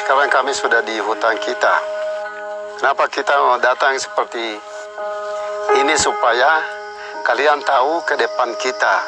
Sekarang kami sudah di hutan kita. Kenapa kita mau datang seperti ini supaya kalian tahu ke depan kita.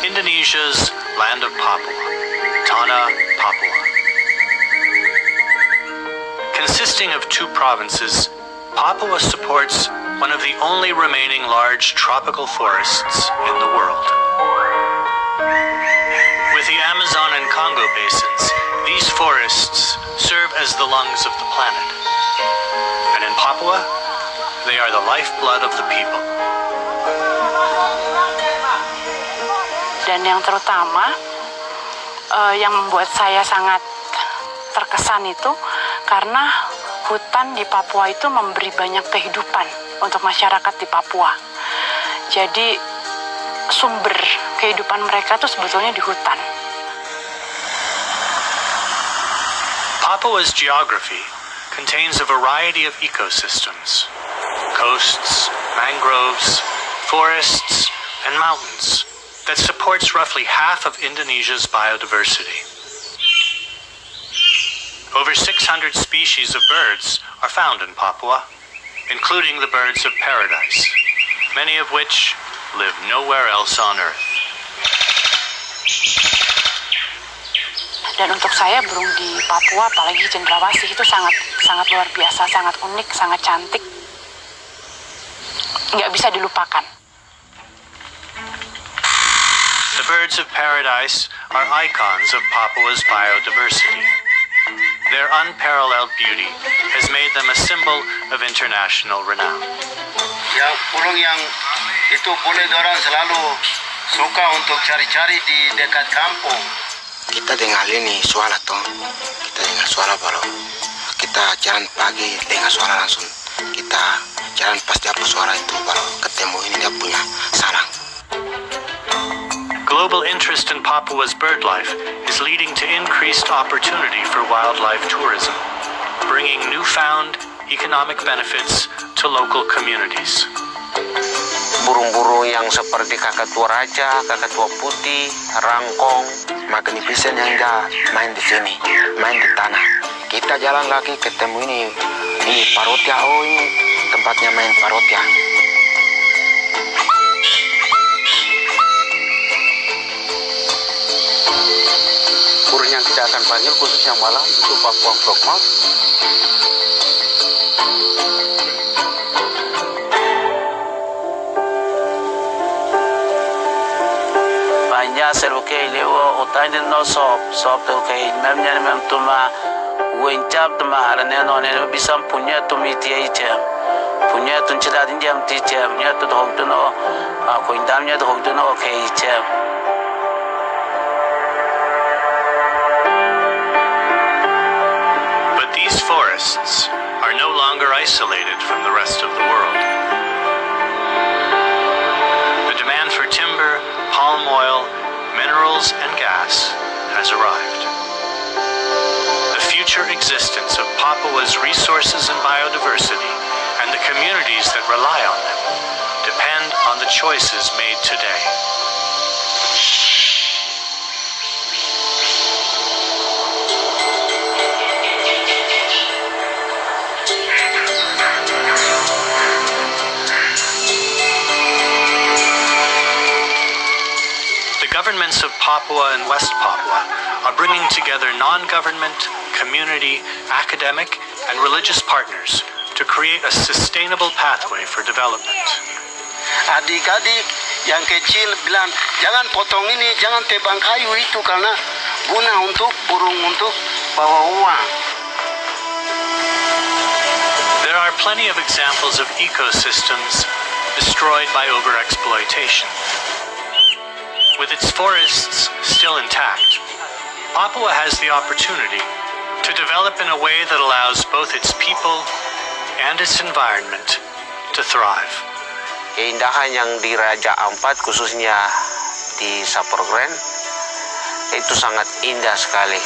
Indonesia's land of Papua, Tanah, Papua. Consisting of 2 provinces, Papua supports one of the only remaining large tropical forests in the world. With the Amazon and Congo basins, these forests serve as the lungs of the planet. And in Papua, they are the lifeblood of the people. Dan yang terutama yang membuat saya sangat terkesan itu karena hutan di Papua itu memberi banyak kehidupan untuk masyarakat di Papua. Jadi sumber kehidupan mereka itu sebetulnya di hutan. Papua's geography contains a variety of ecosystems: coasts, mangroves, forests, and mountains that supports roughly half of Indonesia's biodiversity. Over 600 species of birds are found in Papua, including the birds of paradise, many of which live nowhere else on Earth. Dan untuk saya burung di Papua, apalagi cendrawasih, itu sangat luar biasa, sangat unik, sangat cantik, nggak bisa dilupakan. The birds of paradise are icons of Papua's biodiversity. Their unparalleled beauty has made them a symbol of international renown. Ya, burung yang itu boleh orang selalu suka untuk cari-cari di dekat kampung. Kita dengar ini suara toh, kita dengar suara baru. Kita jalan pagi dengar suara langsung. Kita jalan pas dapat suara itu baru ketemu ini dia punya sarang. Global interest in Papua's bird life is leading to increased opportunity for wildlife tourism, bringing newfound economic benefits to local communities. Burung-burung yang seperti kakatua raja, kakatua putih, rangkong, magnificent yang main di sini, main di tanah. Kita jalan lagi ketemu ini parotia, oh ini tempatnya main parotia. Burung yang kita akan panggil khusus yang malam itu Papua Frogmouth. Banyak serukai lewo otai no sop tu kai memnya mem tuma wencap tuma harane no ne bisam punya tumi tiai jam punya tun cita jam ti jam nya tu hok tu no ko indamnya tu hok tu no kai jam. These forests are no longer isolated from the rest of the world. The demand for timber, palm oil, minerals, and gas has arrived. The future existence of Papua's resources and biodiversity and the communities that rely on them depend on the choices made today. governments of Papua and West Papua are bringing together non-government, community, academic, and religious partners to create a sustainable pathway for development. Adik-adik yang kecil bilang, jangan potong ini, jangan tebang kayu itu karena guna untuk burung untuk bawa uang. There are plenty of examples of ecosystems destroyed by overexploitation. With its forests still intact, Papua has the opportunity to develop in a way that allows both its people and its environment to thrive. Keindahan yang di Raja Ampat khususnya di Saporgren itu sangat indah sekali.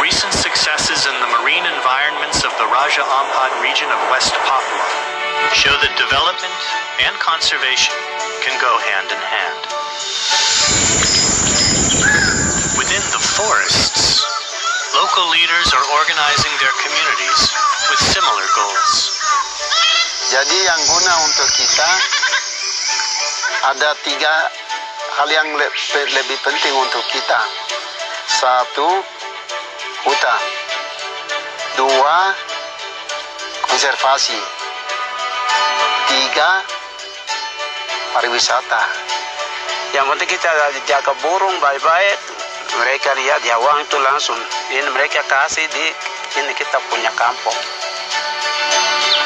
Recent successes in the marine environments of the Raja Ampat region of West Papua show that development and conservation can go hand in hand. Within the forests, local leaders are organizing their communities with similar goals. Jadi yang guna untuk kita ada 3 hal yang lebih penting untuk kita. 1, hutan. 2, konservasi. 3, pariwisata. Yang penting kita jaga burung baik-baik. Mereka lihat jawang itu langsung. Ini mereka kasih di ini kita punya kampung.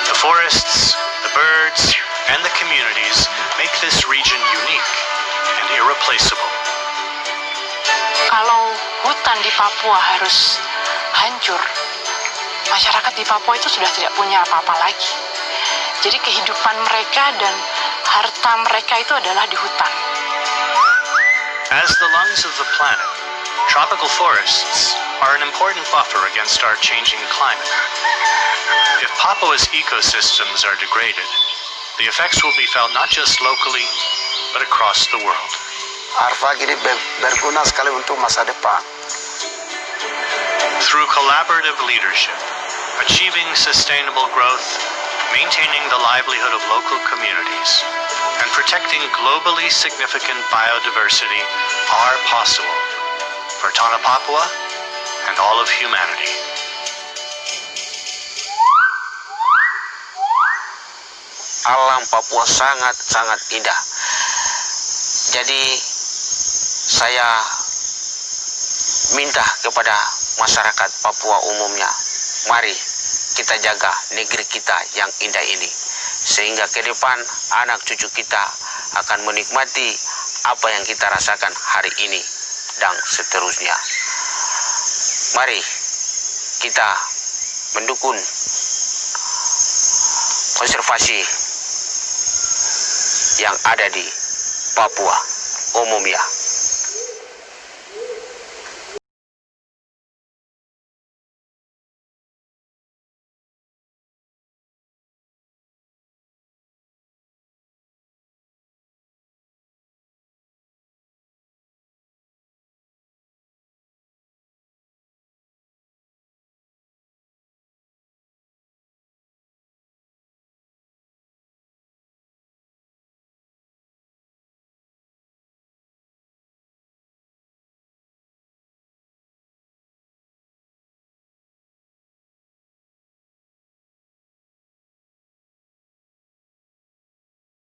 The forests, the birds, and the communities make this region unique and irreplaceable. Kalau hutan di Papua harus hancur, masyarakat di Papua itu sudah tidak punya apa-apa lagi. Jadi kehidupan mereka dan harta mereka itu adalah di hutan. As the lungs of the planet, tropical forests are an important buffer against our changing climate. If Papua's ecosystems are degraded, the effects will be felt not just locally, but across the world. Arfak ini berguna sekali untuk masa depan. Through collaborative leadership, achieving sustainable growth, maintaining the livelihood of local communities, and protecting globally significant biodiversity are possible for Tanah Papua and all of humanity. Alam Papua sangat-sangat indah. Jadi saya minta kepada masyarakat Papua umumnya, mari kita jaga negeri kita yang indah ini. Sehingga ke depan anak cucu kita akan menikmati apa yang kita rasakan hari ini dan seterusnya. Mari kita mendukung konservasi yang ada di Papua umumnya.